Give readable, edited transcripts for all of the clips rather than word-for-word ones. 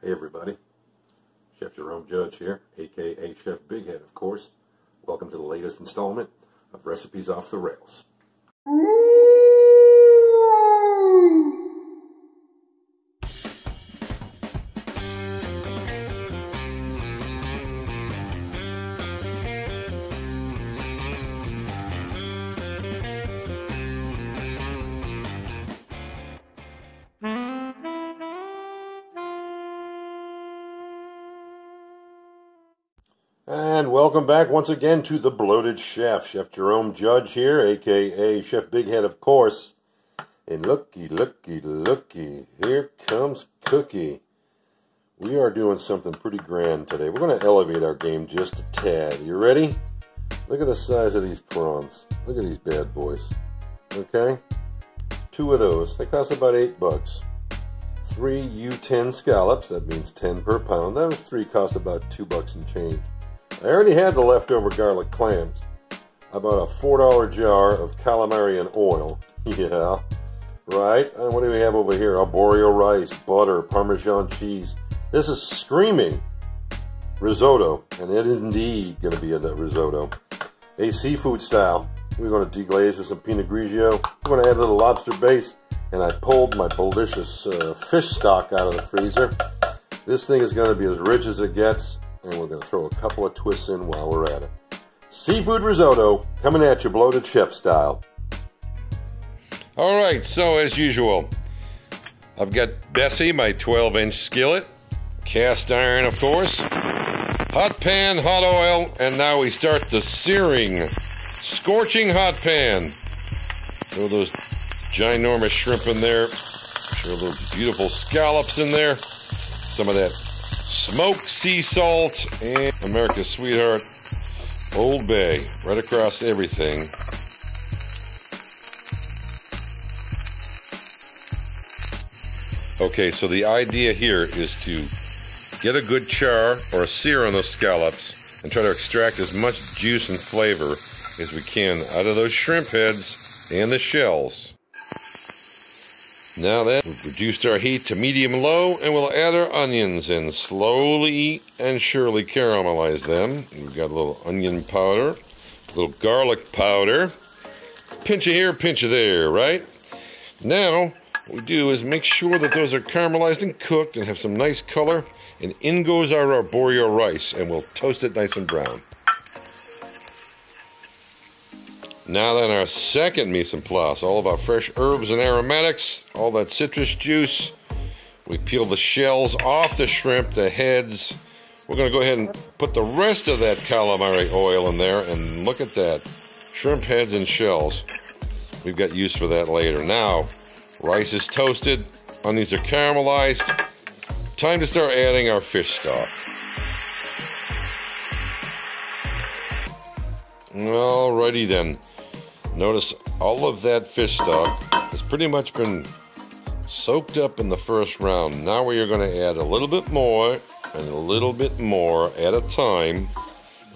Hey everybody, Chef Jerome Judge here, aka Chef Big Head, of course. Welcome to the latest installment of Recipes Off the Rails. And welcome back once again to the Bloated Chef. Chef Jerome Judge here, aka Chef Big Head, of course. And looky, looky, looky, here comes Cookie. We are doing something pretty grand today. We're going to elevate our game just a tad. You ready? Look at the size of these prawns. Look at these bad boys. Okay? 2 of those. They cost about $8. 3 U10 scallops. That means 10 per pound. Those 3 cost about $2 and change. I already had the leftover garlic clams. About a $4 jar of calamari and oil. Yeah, right? And what do we have over here? Arborio rice, butter, Parmesan cheese. This is screaming risotto, and it is indeed going to be a risotto. A seafood style. We're going to deglaze with some Pinot Grigio. We're going to add a little lobster base, and I pulled my delicious fish stock out of the freezer. This thing is going to be as rich as it gets. And we're going to throw a couple of twists in while we're at it. Seafood risotto coming at you Bloated Chef style. Alright, so as usual, I've got Bessie, my 12-inch skillet. Cast iron, of course. Hot pan, hot oil. And now we start the searing, scorching hot pan. Throw those ginormous shrimp in there. Throw those beautiful scallops in there. Some of that smoked sea salt and America's sweetheart, Old Bay, right across everything. Okay, so the idea here is to get a good char or a sear on those scallops and try to extract as much juice and flavor as we can out of those shrimp heads and the shells. Now that we've reduced our heat to medium-low, and we'll add our onions and slowly and surely caramelize them. We've got a little onion powder, a little garlic powder, pinch of here, pinch of there, right? Now, what we do is make sure that those are caramelized and cooked and have some nice color, and in goes our arborio rice, and we'll toast it nice and brown. Now then, our second mise en place, all of our fresh herbs and aromatics, all that citrus juice. We peel the shells off the shrimp, the heads. We're going to go ahead and put the rest of that calamari oil in there, and look at that. Shrimp heads and shells. We've got use for that later. Now, rice is toasted, onions are caramelized. Time to start adding our fish stock. Alrighty then. Notice all of that fish stock has pretty much been soaked up in the first round. Now we are going to add a little bit more and a little bit more at a time.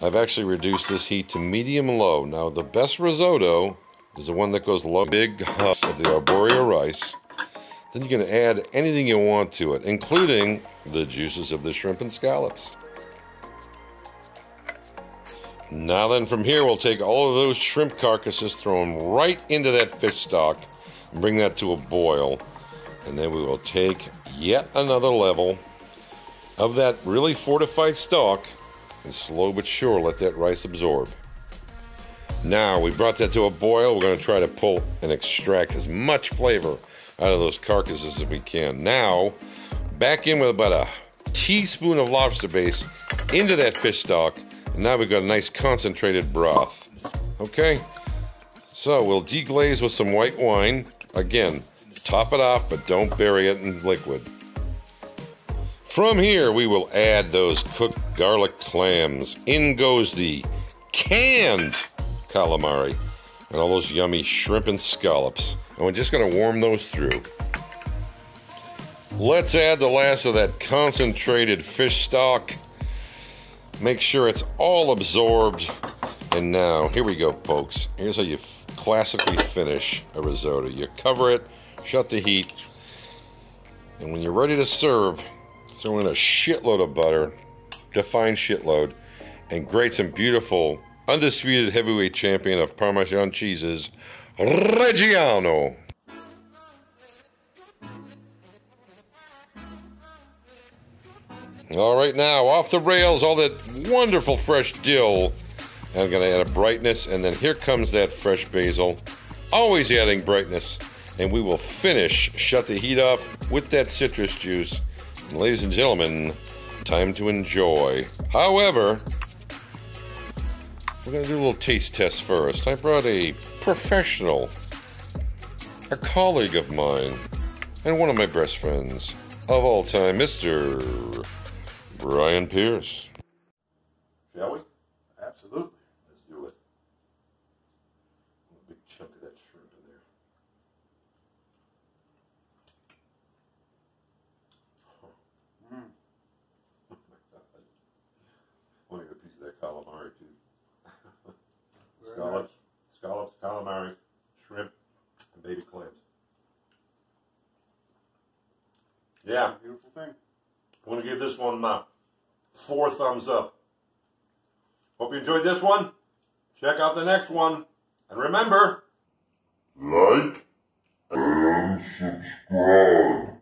I've actually reduced this heat to medium-low. Now the best risotto is the one that goes low. Big husk of the arborio rice. Then you're going to add anything you want to it, including the juices of the shrimp and scallops. Now then, from here we'll take all of those shrimp carcasses, throw them right into that fish stock, and bring that to a boil. And then we will take yet another level of that really fortified stock, and slow but sure let that rice absorb. Now we brought that to a boil. We're going to try to pull and extract as much flavor out of those carcasses as we can. Now, back in with about a teaspoon of lobster base into that fish stock. And now we've got a nice concentrated broth. Okay, so we'll deglaze with some white wine. Again, top it off, but don't bury it in liquid. From here, we will add those cooked garlic clams. In goes the canned calamari and all those yummy shrimp and scallops. And we're just going to warm those through. Let's add the last of that concentrated fish stock. Make sure it's all absorbed. And now, here we go, folks. Here's how you classically finish a risotto. You cover it, shut the heat, and when you're ready to serve, Throw in a shitload of butter, defined shitload, and grate some beautiful, undisputed heavyweight champion of Parmesan cheeses, Reggiano. All right, now off the rails, all that wonderful fresh dill. And I'm going to add a brightness, and then here comes that fresh basil. Always adding brightness. And we will finish, shut the heat off with that citrus juice. And ladies and gentlemen, time to enjoy. However, we're going to do a little taste test first. I brought a professional, a colleague of mine, and one of my best friends of all time, Mr. Brian Pierce. Shall we? Absolutely. Let's do it. A big chunk of that shrimp in there. Oh my God. I want to get a piece of that calamari too. Scallops, calamari, shrimp, and baby clams. Yeah. Beautiful thing. I'm going to give this one 4 thumbs up. Hope you enjoyed this one. Check out the next one. And remember, like and subscribe.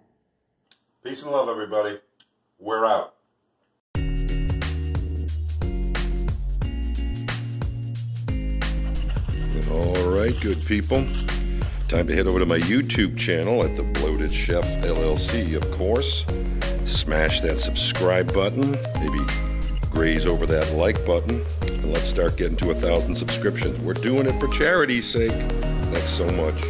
Peace and love, everybody. We're out. All right, good people. Time to head over to my YouTube channel at the Bloated Chef LLC, of course. Smash that subscribe button, maybe graze over that like button, and let's start getting to 1,000 subscriptions. We're doing it for charity's sake. Thanks so much.